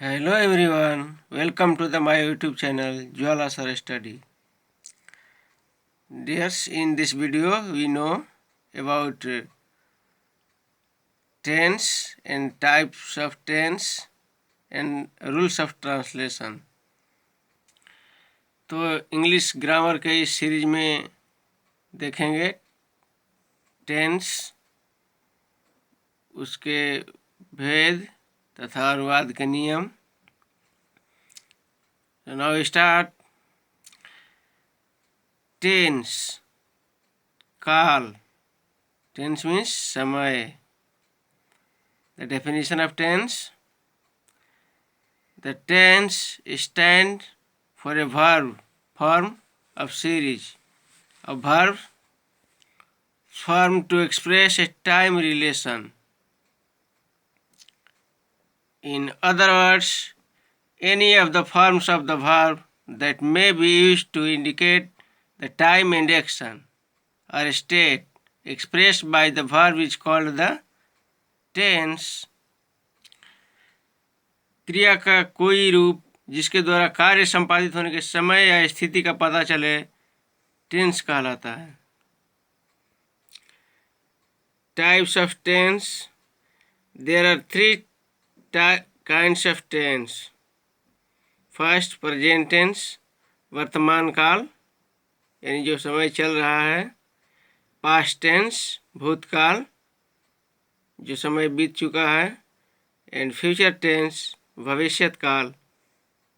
Hello everyone, welcome to my YouTube channel Jwala Sir Study. Dears, in this video we know about tense and types of tense and rules of translation. तो English grammar के इस series में देखेंगे tense, उसके भेद तथा अनुवाद के नियम. So now we start. Tense, काल. Tense means समय. The definition of tense: the tense stand for a verb form of series of verbs formed to express a time relation. In other words, any of the forms of the verb that may be used to indicate the time and action or state expressed by the verb is called the tense. क्रिया का कोई रूप जिसके द्वारा कार्य संपादित होने के समय या स्थिति का पता चले टेंस कहलाता है. Types of tense: there are three kinds of tense. First, present tense, वर्तमान काल यानी जो समय चल रहा है. Past tense, भूतकाल जो समय बीत चुका है. एंड फ्यूचर टेंस, भविष्यत काल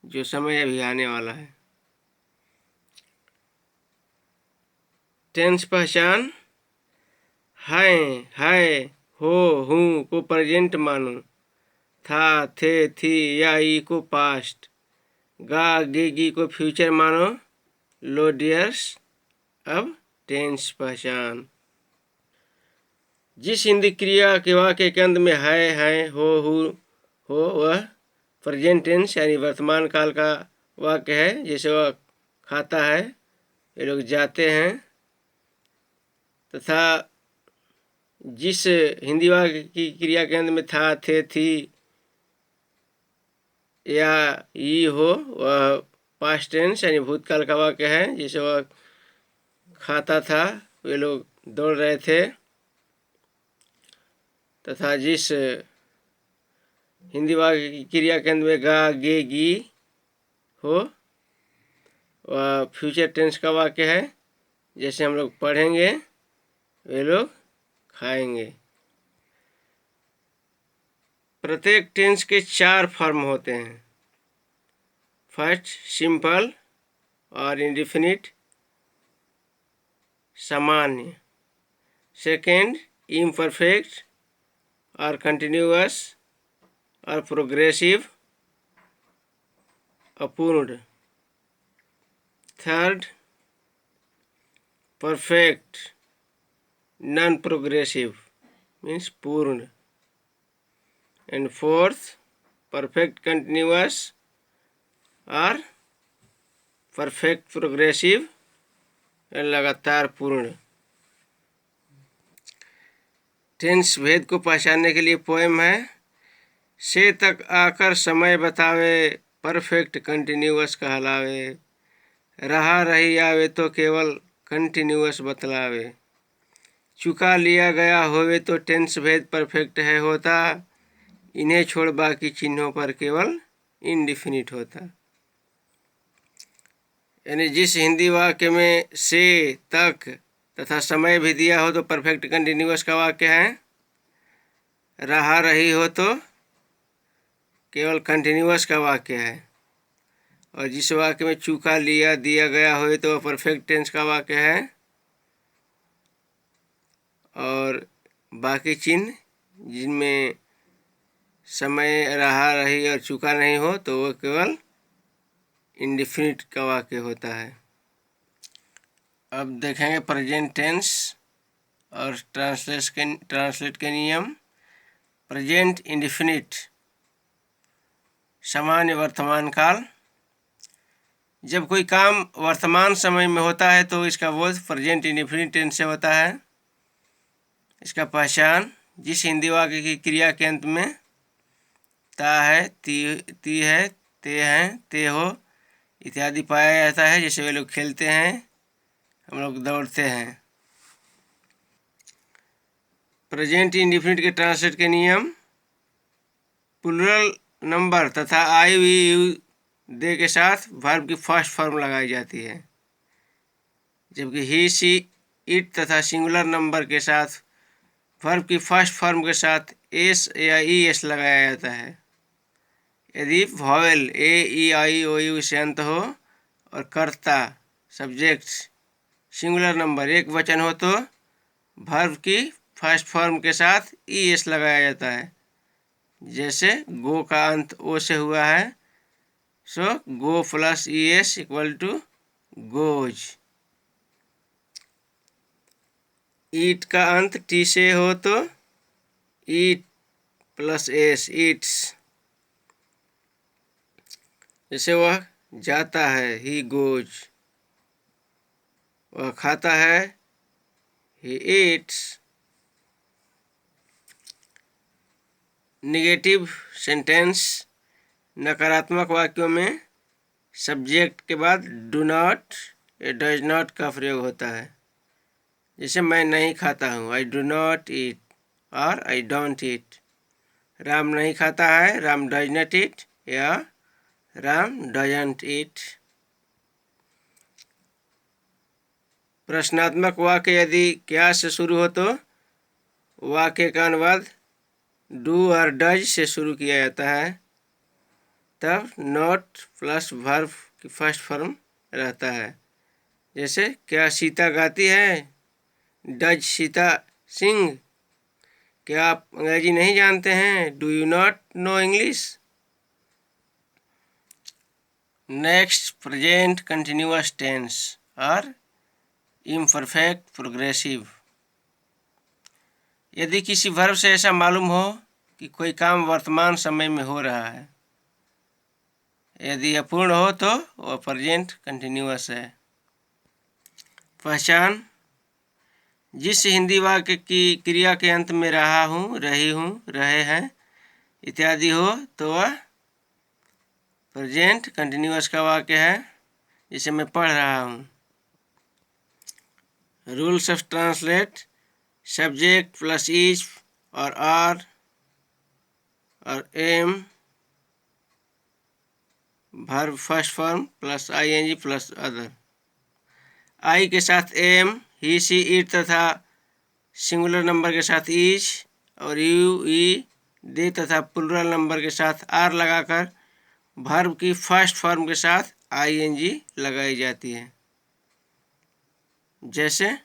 जो समय अभी आने वाला है. टेंस पहचान: है, हो, हूँ को प्रेजेंट मानो. था, थे, थी या ई को पास्ट. गा, गेगी को फ्यूचर मानो. लो डियर्स, अब टेंस पहचान. जिस हिंदी क्रिया के वाक्य के अंत में है, हो वह प्रेजेंट टेंस यानी वर्तमान काल का वाक्य है. जैसे वह खाता है, ये लोग जाते हैं. तथा जिस हिंदी वाक्य की क्रिया के अंत में था, थे, थी या ई हो वह पास्ट टेंस यानी भूतकाल का वाक्य है. जैसे वह खाता था, वे लोग दौड़ रहे थे. तथा जिस हिंदी वाक्य की क्रिया के अंत में गा, गे, गी हो वह फ्यूचर टेंस का वाक्य है. जैसे हम लोग पढ़ेंगे, वे लोग खाएंगे. प्रत्येक टेंस के 4 फॉर्म होते हैं. फर्स्ट, सिंपल और इंडेफिनिट, सामान्य. सेकेंड, इम्परफेक्ट और कंटिन्यूअस और प्रोग्रेसिव, अपूर्ण. Third, perfect non progressive means पूर्ण. एंड फोर्थ, परफेक्ट कंटिन्यूअस और परफेक्ट प्रोग्रेसिव लगातार पूर्ण. टेंस भेद को पहचानने के लिए पोएम है. से तक आकर समय बतावे, परफेक्ट कंटिन्यूअस कहलावे. रहा रही आवे तो केवल कंटिन्यूअस बतलावे. चुका लिया गया होवे तो टेंस भेद परफेक्ट है होता. इन्हें छोड़ बाकी चिन्हों पर केवल इंडिफिनिट होता. यानी जिस हिंदी वाक्य में से, तक तथा समय भी दिया हो तो परफेक्ट कंटिन्यूअस का वाक्य है. रहा रही हो तो केवल कंटिन्यूअस का वाक्य है. और जिस वाक्य में चूका लिया दिया गया हो तो वह परफेक्ट टेंस का वाक्य है. और बाकी चिन्ह जिनमें समय, रहा रही और चूका नहीं हो तो वह केवल इंडेफिनिट का वाक्य होता है. अब देखेंगे प्रेजेंट टेंस और ट्रांसलेट के नियम. प्रेजेंट इंडेफिनिट, सामान्य वर्तमान काल. जब कोई काम वर्तमान समय में होता है तो इसका बोध प्रेजेंट इंडेफिनिट टेंस से होता है. इसका पहचान: जिस हिंदी वाक्य की क्रिया के अंत में ता है, ती है, ते हैं, ते हो इत्यादि पाया जाता है। जैसे वे लोग खेलते हैं, हम लोग दौड़ते हैं। प्रेजेंट इंडिफिनिट के ट्रांसलेट के नियम। प्लूरल नंबर तथा आई वी यू दे के साथ वर्ब की फर्स्ट फॉर्म लगाई जाती है, जबकि ही सी इट तथा सिंगुलर नंबर के साथ वर्ब की फर्स्ट फॉर्म के साथ एस या ई एस लगाया जाता है। यदि vowel A E I O you से अंत हो और कर्ता सब्जेक्ट सिंगुलर नंबर एक वचन हो तो वर्ब की फर्स्ट फॉर्म के साथ ई एस लगाया जाता है। जैसे गो का अंत ओ से हुआ है, so go plus E S equal to goes. Eat का अंत टी से हो तो ईट प्लस एस ईट्स। जैसे वह जाता है, ही गोज। वह खाता है, ही ईट्स। निगेटिव सेंटेंस नकारात्मक वाक्यों में सब्जेक्ट के बाद डू नॉट या डज नॉट का प्रयोग होता है। जैसे मैं नहीं खाता हूँ, आई डू नॉट ईट और आई डोंट ईट। राम नहीं खाता है, राम डज नॉट ईट या राम डजंट ईट। प्रश्नात्मक वाक्य यदि क्या से शुरू हो तो वाक्य का अनुवाद डू और डज से शुरू किया जाता है, तब नॉट प्लस वर्ब की फर्स्ट फॉर्म रहता है। जैसे क्या सीता गाती है, डज सीता सिंग। क्या आप अंग्रेजी नहीं जानते हैं, do you not know English. Next present continuous tense और इम्परफेक्ट प्रोग्रेसिव। यदि किसी वर्ब से ऐसा मालूम हो कि कोई काम वर्तमान समय में हो रहा है, यदि अपूर्ण हो तो वह प्रेजेंट कंटिन्यूअस है। पहचान। जिस हिंदी वाक्य की क्रिया के अंत में रहा हूँ, रही हूँ, रहे हैं इत्यादि हो तो वह प्रेजेंट कंटिन्यूअस का वाक्य है। जिसे मैं पढ़ रहा हूँ। Rules of translate. Subject plus is और आर और am, verb first form plus I N G plus other. I के साथ एम, ही सी इट तथा सिंगुलर नंबर के साथ इज और यू ई दे तथा प्लूरल नंबर के साथ आर लगाकर वर्ब की फर्स्ट फॉर्म के साथ आई एन जी लगाई जाती है। जैसे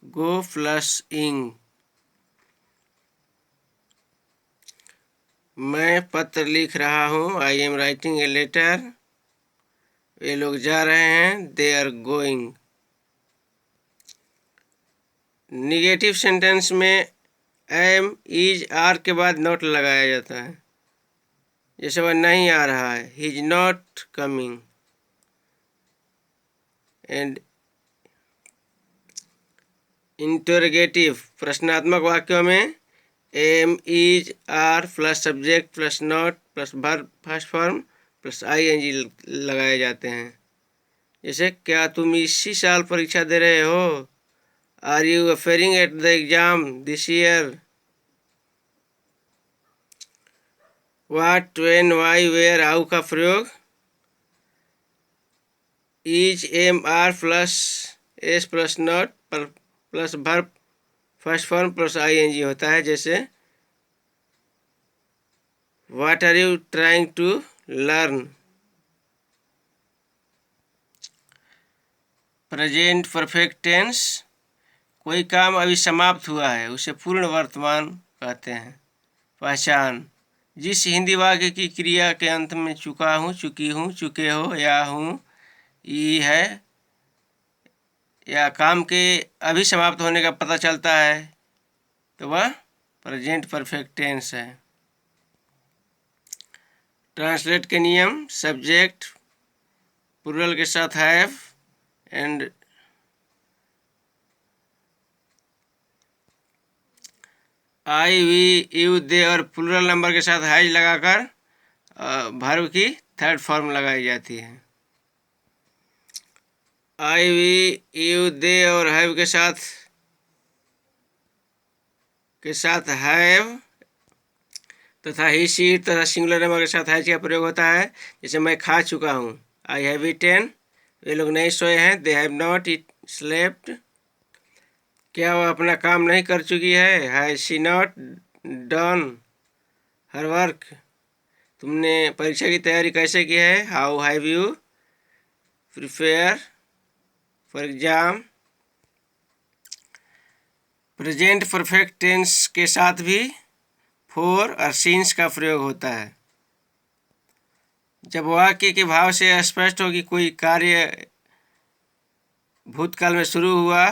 गो प्लस इंग। मैं पत्र लिख रहा हूँ, I am writing a letter. वे लोग जा रहे हैं, they are going. Negative sentence में एम इज आर के बाद नॉट लगाया जाता है। जैसे वह नहीं आ रहा है, he is not coming. And interrogative प्रश्नात्मक वाक्यों में am is are plus subject plus not plus verb first form plus I N G लगाए जाते हैं। जैसे क्या तुम इसी साल परीक्षा दे रहे हो, are you appearing at the exam this year. What, when, why, where, how का प्रयोग is am are plus S plus not plus verb first form plus I N G होता है। जैसे what are you trying to learn. Present perfect tense. कोई काम अभी समाप्त हुआ है, उसे पूर्ण वर्तमान कहते हैं। पहचान। जिस हिंदी वाक्य की क्रिया के अंत में चुका हूँ, चुकी हूँ, चुके हो या हूँ ई है या काम के अभी समाप्त होने का पता चलता है तो वह प्रेजेंट परफेक्ट टेंस है। ट्रांसलेट के नियम। सब्जेक्ट प्लूरल के साथ हैव आई, वी, यू, दे और प्लूरल नंबर के साथ हैज लगाकर वर्ब की थर्ड फॉर्म लगाई जाती है। आई, वी, यू, दे और हैव के साथ हैव तथा ही, शी, इट तथा सिंगुलर नंबर के साथ हैज का प्रयोग होता है। जैसे मैं खा चुका हूँ, आई हैव ईटेन। वे लोग नहीं सोए हैं, दे हैव नॉट स्लेप्ट। क्या वह अपना काम नहीं कर चुकी है, has she not done her work. तुमने परीक्षा की तैयारी कैसे की है, how have you prepare for exam. Present perfect tense के साथ भी फोर और सीन्स का प्रयोग होता है। जब वाक्य के भाव से स्पष्ट हो कि कोई कार्य भूतकाल में शुरू हुआ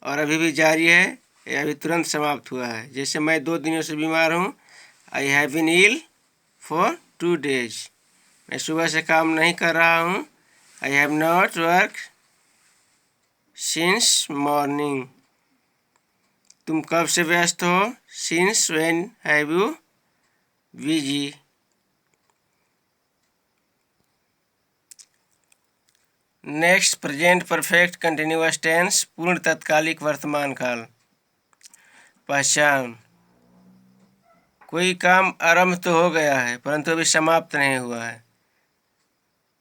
और अभी भी जारी है या अभी तुरंत समाप्त हुआ है। जैसे मैं 2 दिनों से बीमार हूँ, I have been ill for 2 days। मैं सुबह से काम नहीं कर रहा हूँ, I have not work since morning. तुम कब से व्यस्त हो, since when have you busy. Next, present perfect continuous tense, पूर्ण तत्कालिक वर्तमान काल। पहचान, कोई काम आरंभ तो हो गया है परंतु अभी समाप्त नहीं हुआ है।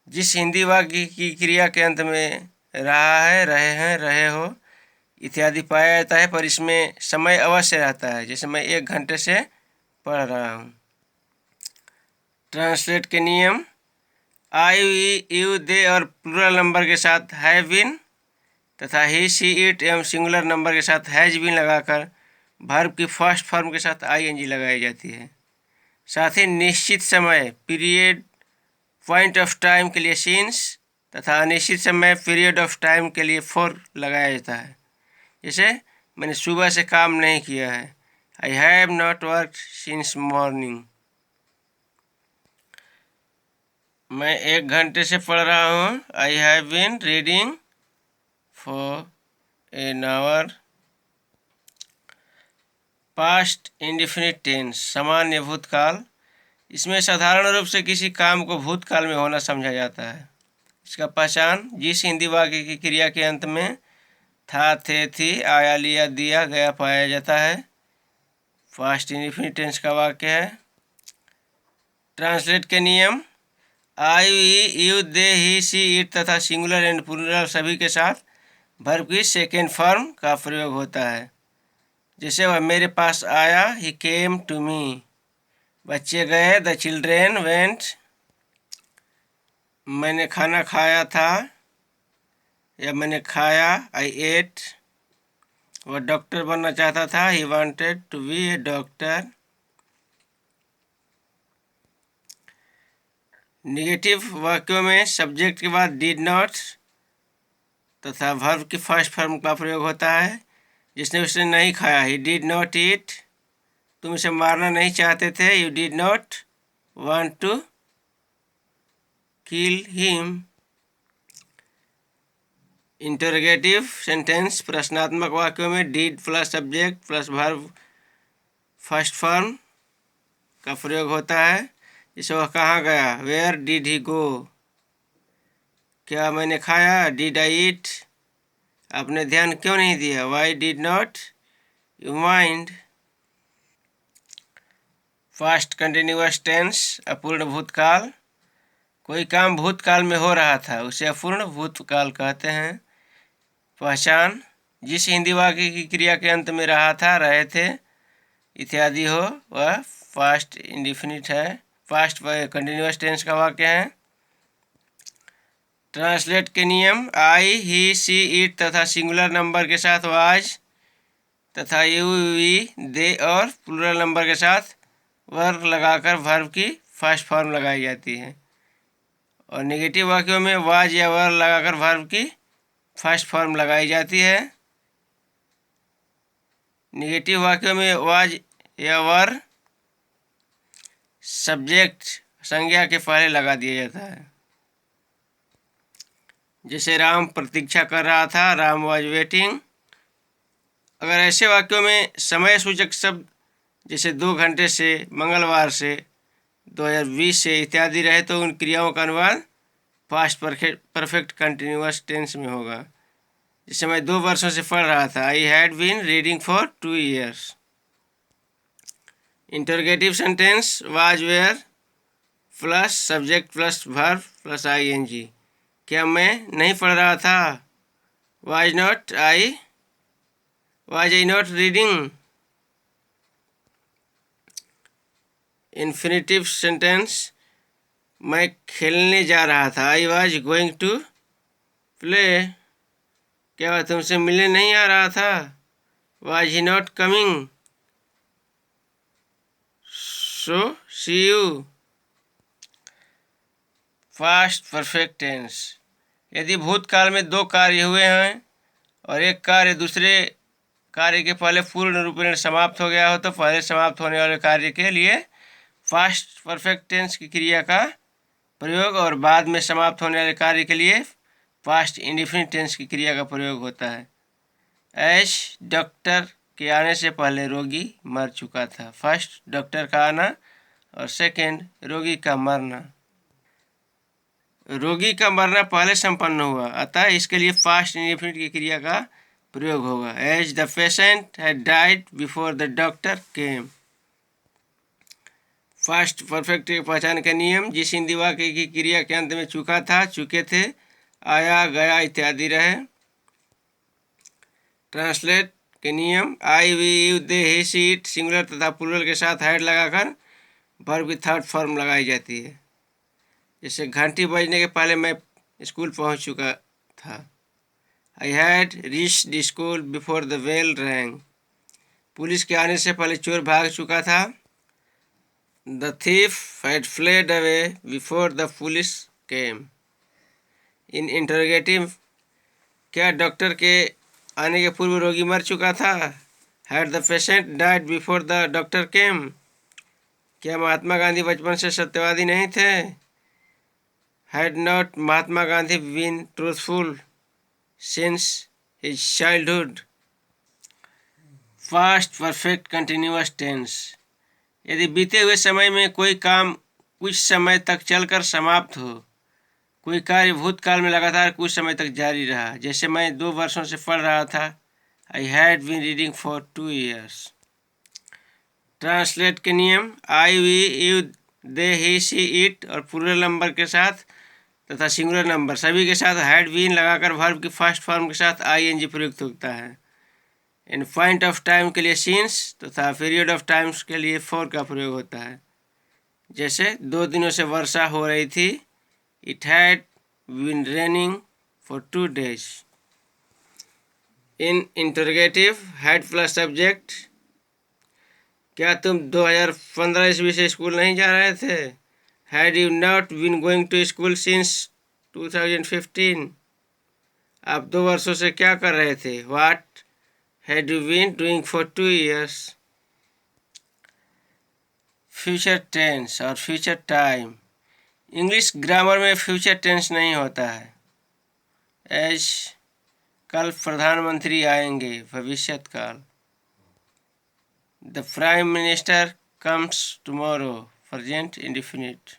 जिस हिंदी वाक्य की क्रिया के अंत में रहा है, रहे हैं, रहे हो इत्यादि पाया जाता है पर इसमें समय अवश्य रहता है। जैसे मैं 1 घंटे से पढ़ रहा हूँ। ट्रांसलेट के नियम, आई, वी, यू, दे और प्लूरल नंबर के साथ हैव बीन तथा ही, शी, इट एवं सिंगुलर नंबर के साथ हैज बीन लगाकर वर्ब की फर्स्ट फॉर्म के साथ आईएनजी लगाई जाती है। साथ ही निश्चित समय पीरियड पॉइंट ऑफ टाइम के लिए सिंस तथा अनिश्चित समय पीरियड ऑफ टाइम के लिए फॉर लगाया जाता है। जैसे मैंने सुबह से काम नहीं किया है, I have not work since morning. मैं 1 घंटे से पढ़ रहा हूँ, I have been reading for an hour. Past indefinite tense, सामान्य भूतकाल। इसमें साधारण रूप से किसी काम को भूतकाल में होना समझा जाता है। इसका पहचान, जिस हिंदी वाक्य की क्रिया के अंत में था, थे, थी, आया, लिया, दिया, गया पाया जाता है, पास्ट इंडेफिनिट टेंस का वाक्य है। ट्रांसलेट के नियम, I, we, you, they, he, she, it तथा सिंगुलर एंड प्लूरल सभी के साथ वर्ब की सेकेंड फॉर्म का प्रयोग होता है। जैसे वह मेरे पास आया, ही केम टू मी। बच्चे गए, द चिल्ड्रेन वेंट। मैंने खाना खाया था या मैंने खाया, आई एट। वह डॉक्टर बनना चाहता था, he wanted to be a doctor. Negative वाक्यों में सब्जेक्ट के बाद डिड नॉट तथा वर्ब की फर्स्ट फॉर्म का प्रयोग होता है। जिसने उसने नहीं खाया, ही डिड नॉट ईट। तुम इसे मारना नहीं चाहते थे, you did not want to kill him. Interrogative sentence, प्रश्नात्मक वाक्यों में did plus subject plus verb first form का प्रयोग होता है। जैसे वह कहाँ गया, वेयर डिड ही गो। क्या मैंने खाया, डिड आई ईट। आपने ध्यान क्यों नहीं दिया, why did not you mind. Past continuous tense, अपूर्ण भूतकाल। कोई काम भूतकाल में हो रहा था उसे अपूर्ण भूतकाल कहते हैं। पहचान, जिस हिंदी वाक्य की क्रिया के अंत में रहा था, रहे थे इत्यादि हो वह पास्ट इंडेफिनिट है, पास्ट कंटिन्यूअस टेंस का वाक्य है। ट्रांसलेट के नियम, आई, ही, शी, इट तथा सिंगुलर नंबर के साथ वाज तथा यू, वी, दे और प्लूरल नंबर के साथ वर्ब लगाकर वर्ब की फर्स्ट फॉर्म लगाई जाती है। और नेगेटिव वाक्यों में वाज या वर लगाकर वर्ब की फर्स्ट फॉर्म लगाई जाती है। नेगेटिव वाक्यों में वाज या वर सब्जेक्ट संज्ञा के पहले लगा दिया जाता है। जैसे राम प्रतीक्षा कर रहा था, राम वाज वेटिंग। अगर ऐसे वाक्यों में समय सूचक शब्द जैसे 2 घंटे से, मंगलवार से, 2020 से इत्यादि रहे तो उन क्रियाओं का अनुवाद पास्ट परफेक्ट कंटिन्यूअस टेंस में होगा। जैसे मैं 2 वर्षों से पढ़ रहा था, I had been reading for 2 years. Interrogative sentence was were plus subject plus verb plus ING. क्या मैं नहीं पढ़ रहा था? Was I not reading. Infinitive sentence, मैं खेलने जा रहा था, I was going to play. क्या वह तुमसे मिलने नहीं आ रहा था? Was he not coming, so see you. Past perfect tense, यदि भूतकाल में 2 कार्य हुए हैं और एक कार्य दूसरे कार्य के पहले पूर्ण रूप में समाप्त हो गया हो तो पहले समाप्त होने वाले कार्य के लिए पास्ट परफेक्ट टेंस की क्रिया का प्रयोग और बाद में समाप्त होने वाले कार्य के लिए पास्ट इंडेफिनिट टेंस की क्रिया का प्रयोग होता है। एज डॉक्टर के आने से पहले रोगी मर चुका था। फर्स्ट डॉक्टर का आना और सेकंड रोगी का मरना। रोगी का मरना पहले संपन्न हुआ, अतः इसके लिए पास्ट इंडेफिनिट की क्रिया का प्रयोग होगा। As the patient had died before the doctor came. Past perfect की पहचान का नियम, जिस हिंदी वाक्य की क्रिया के अंत में चुका था, चुके थे, आया, गया इत्यादि रहे। ट्रांसलेट के नियम, I, we, you, they, he, she, it singular तथा प्लूरल के साथ हैड लगाकर वर्ब की थर्ड फॉर्म लगाई जाती है। जैसे घंटी बजने के पहले मैं स्कूल पहुंच चुका था। I had reached school before the bell rang. Police के आने से पहले चोर भाग चुका था। The thief had fled away before the police came. In interrogative, क्या डॉक्टर के आने के पूर्व रोगी मर चुका था? Had the patient died before the doctor came. क्या महात्मा गांधी बचपन से सत्यवादी नहीं थे? Had not Mahatma Gandhi been truthful since his childhood. Past perfect continuous tense, यदि बीते हुए समय में कोई काम कुछ समय तक चलकर समाप्त हो, कोई कार्य भूतकाल में लगातार कुछ समय तक जारी रहा। जैसे मैं 2 वर्षों से पढ़ रहा था, I had been reading for 2 years. Translate के नियम, I, we, you, they, he, she, it और प्लूरल नंबर के साथ तथा सिंगुलर नंबर सभी के साथ हैड बीन लगाकर वर्ब की फर्स्ट फॉर्म के साथ आईएनजी प्रयुक्त होता है। इन पॉइंट ऑफ टाइम के लिए सिंस तथा पीरियड ऑफ टाइम्स के लिए फॉर का प्रयोग होता है। जैसे 2 दिनों से वर्षा हो रही थी, it had been raining for 2 days। In interrogative, had plus subject, क्या तुम 2015 ईस्वी से स्कूल नहीं जा रहे थे? Had you not been going to school since 2015। आप 2 वर्षों से क्या कर रहे थे? What had you been doing for 2 years। Future tense और फ्यूचर टाइम, इंग्लिश ग्रामर में फ्यूचर टेंस नहीं होता है। एज कल प्रधानमंत्री आएंगे, भविष्यत काल। The prime minister comes tomorrow, present indefinite.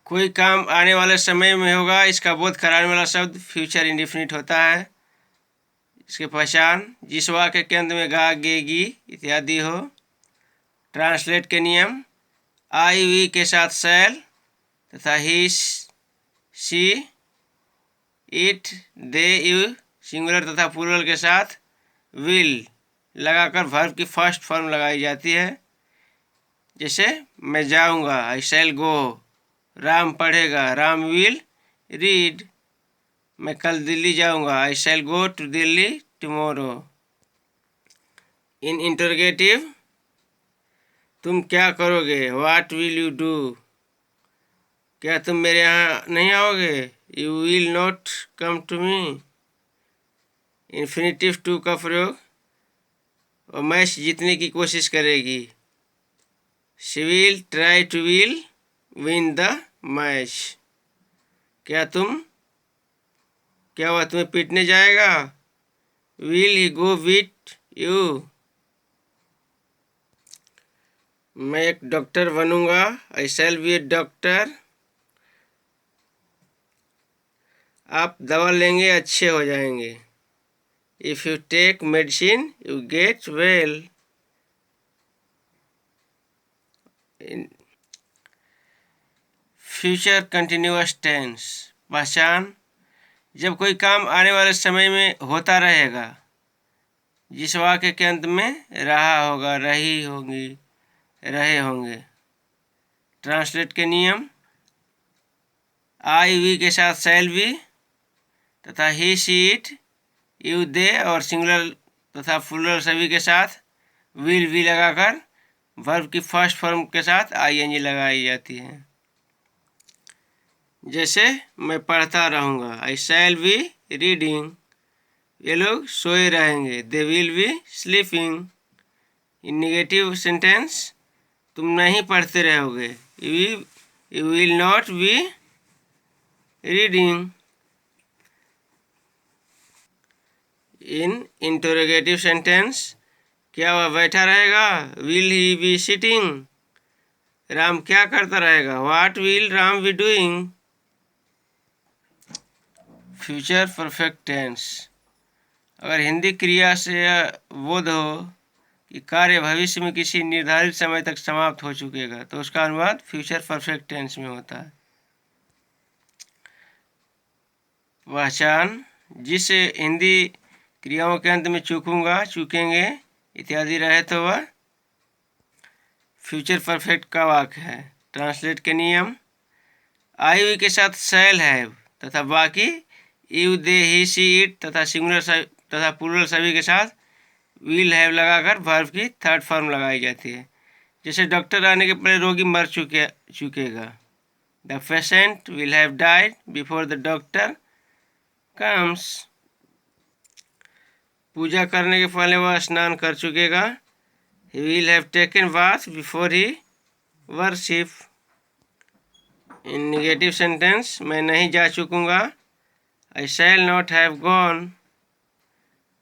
कोई काम आने वाले समय में होगा, इसका बोध कराने वाला शब्द फ्यूचर इंडेफिनिट होता है। इसकी पहचान, जिस वाक्य के अंत में गा, गे, गी इत्यादि हो। ट्रांसलेट के नियम, आई, वी के साथ शैल तथा ही, she, it, they, you singular तथा प्लूरल के साथ विल लगाकर वर्ब की फर्स्ट फॉर्म लगाई जाती है। जैसे मैं जाऊंगा, आई शैल गो। राम पढ़ेगा, राम विल रीड। मैं कल दिल्ली जाऊंगा, I shall go to Delhi tomorrow. In interrogative, तुम क्या करोगे? What will you do. क्या तुम मेरे यहाँ नहीं आओगे? You will not come to me. Infinitive to का प्रयोग, और मैच जीतने की कोशिश करेगी। She will try to will win the match. क्या वह तुम्हें पीटने जाएगा? Will he go beat you. मैं एक डॉक्टर बनूंगा, आई शैल बी ए डॉक्टर। आप दवा लेंगे अच्छे हो जाएंगे, if you take medicine you get well. Future continuous tense, पहचान जब कोई काम आने वाले समय में होता रहेगा, जिस वाक्य के अंत में रहा होगा, रही होंगी, रहे होंगे। ट्रांसलेट के नियम, आई वी के साथ शैल बी तथा ही शी इट, यू दे और सिंगुलर तथा प्लूरल सभी के साथ विल भी लगाकर वर्ब की फर्स्ट फॉर्म के साथ आईएनजी लगाई जाती है। जैसे मैं पढ़ता रहूँगा, आई शैल बी रीडिंग। ये लोग सोए रहेंगे, they will be sleeping. In negative sentence, तुम नहीं पढ़ते रहोगे, you will not be reading. In interrogative sentence, क्या वह बैठा रहेगा, will he be sitting. Ram क्या करता रहेगा, what will Ram be doing. Future perfect tense, अगर हिंदी क्रिया से बोध हो कि कार्य भविष्य में किसी निर्धारित समय तक समाप्त हो चुकेगा, तो उसका अनुवाद फ्यूचर परफेक्ट टेंस में होता है। पहचान, जिस हिंदी क्रियाओं के अंत में चूकूंगा, चूकेंगे इत्यादि रहे तो वह फ्यूचर परफेक्ट का वाक्य है। ट्रांसलेट के नियम, आई वी के साथ शैल हैव तथा बाकी you they he she it तथा सिंगुलर तथा प्लूरल सभी के साथ विल हैव लगाकर वर्ब की थर्ड फॉर्म लगाई जाती है। जैसे डॉक्टर आने के पहले रोगी मर चुकेगा, the patient will have died before the doctor comes. पूजा करने के पहले वह स्नान कर चुकेगा, he will have taken bath before he worship. In negative sentence, मैं नहीं जा चुकूंगा, I shall not have gone.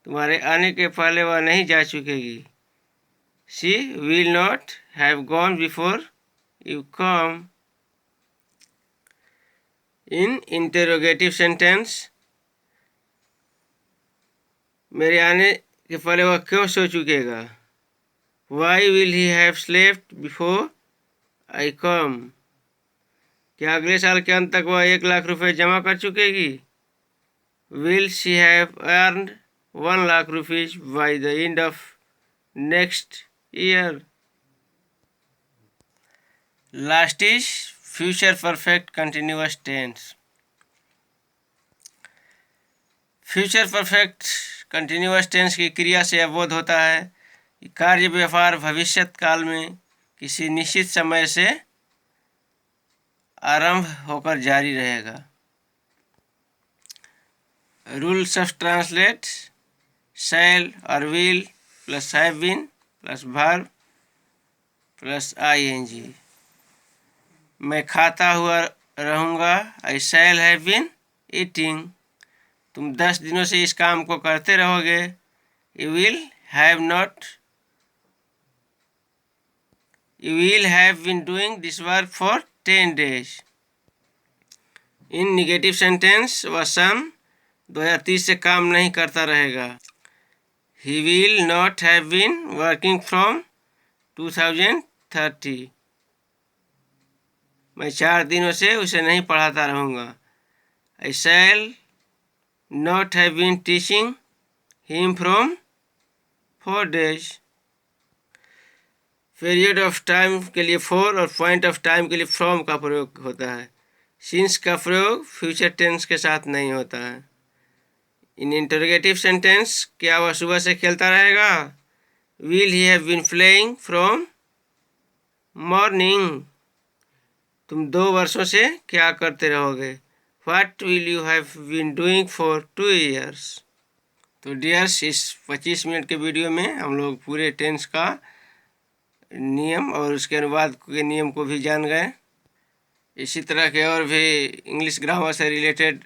तुम्हारे आने के पहले वह नहीं जा चुकेगी, she will not have gone before you come. In interrogative sentence, मेरे आने के पहले वह क्यों सो चुकेगा, Y will he have slept before I come. क्या अगले साल के अंत तक वह 1,00,000 रुपये जमा कर चुकेगी, will she have earned 1,00,000 rupees by the end of next year. Last is future perfect continuous tense. Future perfect continuous tense की क्रिया से अवबोध होता है कि कार्य व्यवहार भविष्यत काल में किसी निश्चित समय से आरंभ होकर जारी रहेगा। रूल्स ऑफ ट्रांसलेट, शैल और will plus have been plus verb plus ING. मैं खाता हुआ रहूँगा, I shall have been eating. तुम 10 दिनों से इस काम को करते रहोगे, you will have been doing this work for 10 days। In negative sentence, वह सन 2030 से काम नहीं करता रहेगा, he will not have been working from 2030। मैं 4 दिनों से उसे नहीं पढ़ाता रहूँगा, I shall not have been teaching him from 4 days। Period of time के लिए फॉर और पॉइंट ऑफ टाइम के लिए फ्रॉम का प्रयोग होता है। सिंस का प्रयोग फ्यूचर टेंस के साथ नहीं होता है। इन इंटरोगेटिव सेंटेंस, क्या वह सुबह से खेलता रहेगा, will he have been playing from morning. तुम 2 वर्षों से क्या करते रहोगे, what will you have been doing for 2 years। तो डियर्स, इस 25 मिनट के वीडियो में हम लोग पूरे टेंस का नियम और उसके अनुवाद के नियम को भी जान गए। इसी तरह के और भी इंग्लिश ग्रामर से रिलेटेड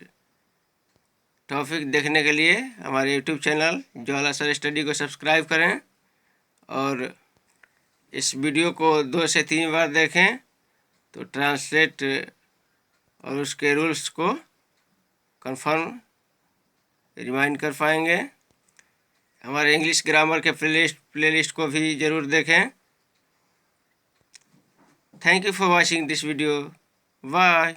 टॉपिक देखने के लिए हमारे यूट्यूब चैनल ज्वाला सर स्टडी को सब्सक्राइब करें और इस वीडियो को 2 से 3 बार देखें तो ट्रांसलेट और उसके रूल्स को कंफर्म रिमाइंड कर पाएंगे। हमारे इंग्लिश ग्रामर के प्लेलिस्ट को भी ज़रूर देखें। Thank you for watching this video. Bye.